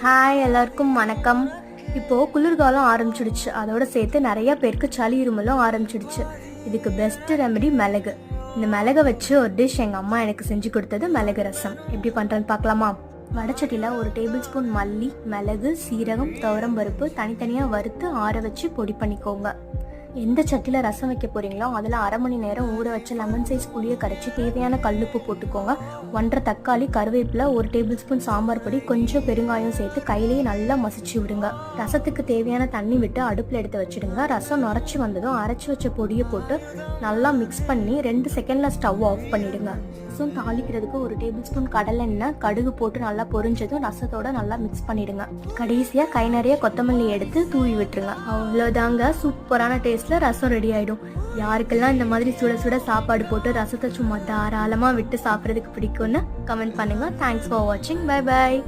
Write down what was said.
Hi, எல்லாருக்கும் வணக்கம். இப்போது குளிர்காலம் ஆரம்பிச்சிடுச்சு. அதோட சேர்த்து நிறைய பேருக்கு சளி இருமலும் ஆரம்பிச்சிடுச்சு. இதுக்கு பெஸ்ட் ரெமெடி மிளகு. இந்த மிளகை வச்சு ஒரு டிஷ் எங்கள் அம்மா எனக்கு செஞ்சு கொடுத்தது மிளகு ரசம். எப்படி பண்ணுறதுன்னு பார்க்கலாமா? வடச்சட்டியில் 1 டேபிள் ஸ்பூன் மல்லி, மிளகு, சீரகம், துவரம் பருப்பு தனித்தனியாக வறுத்து ஆற வச்சு பொடி பண்ணிக்கோங்க. எந்த சட்டியில் ரசம் வைக்க போகிறீங்களோ அதில் 1/2 மணி நேரம் ஊற வச்சு லெமன் சைஸ் புளியை கரைச்சி தேவையான கல்லுப்பு போட்டுக்கோங்க. 1/2 தக்காளி, கருவேப்பிலை, 1 டேபிள் ஸ்பூன் சாம்பார் பொடி, கொஞ்சம் பெருங்காயம் சேர்த்து கையிலேயே நல்லா மசிச்சு விடுங்க. ரசத்துக்கு தேவையான தண்ணி விட்டு அடுப்பில் எடுத்து வச்சுடுங்க. ரசம் நுரைச்சி வந்ததும் அரைச்சி வச்ச பொடியை போட்டு நல்லா மிக்ஸ் பண்ணி 2 செகண்டில் ஸ்டவ் ஆஃப் பண்ணிவிடுங்க. ரசம் தாளிக்கிறதுக்கு 1 டேபிள் ஸ்பூன் கடலெண்ணெய், கடுகு போட்டு நல்லா பொரிஞ்சதும் ரசத்தோட நல்லா மிக்ஸ் பண்ணிடுங்க. கடைசியாக கை நிறைய கொத்தமல்லி எடுத்து தூவி விட்டுருங்க. அவ்வளோதாங்க, சூப்பரான டேஸ்ட்ல ரசம் ரெடி ஆயிடும். யாருக்கெல்லாம் இந்த மாதிரி சுட சுட சாப்பாடு போட்டு ரசத்தை சும்மா தாராளமாக விட்டு சாப்பிட்றதுக்கு பிடிக்கும்னு கமெண்ட் பண்ணுங்க. தேங்க்ஸ் ஃபார் வாட்சிங். Bye bye.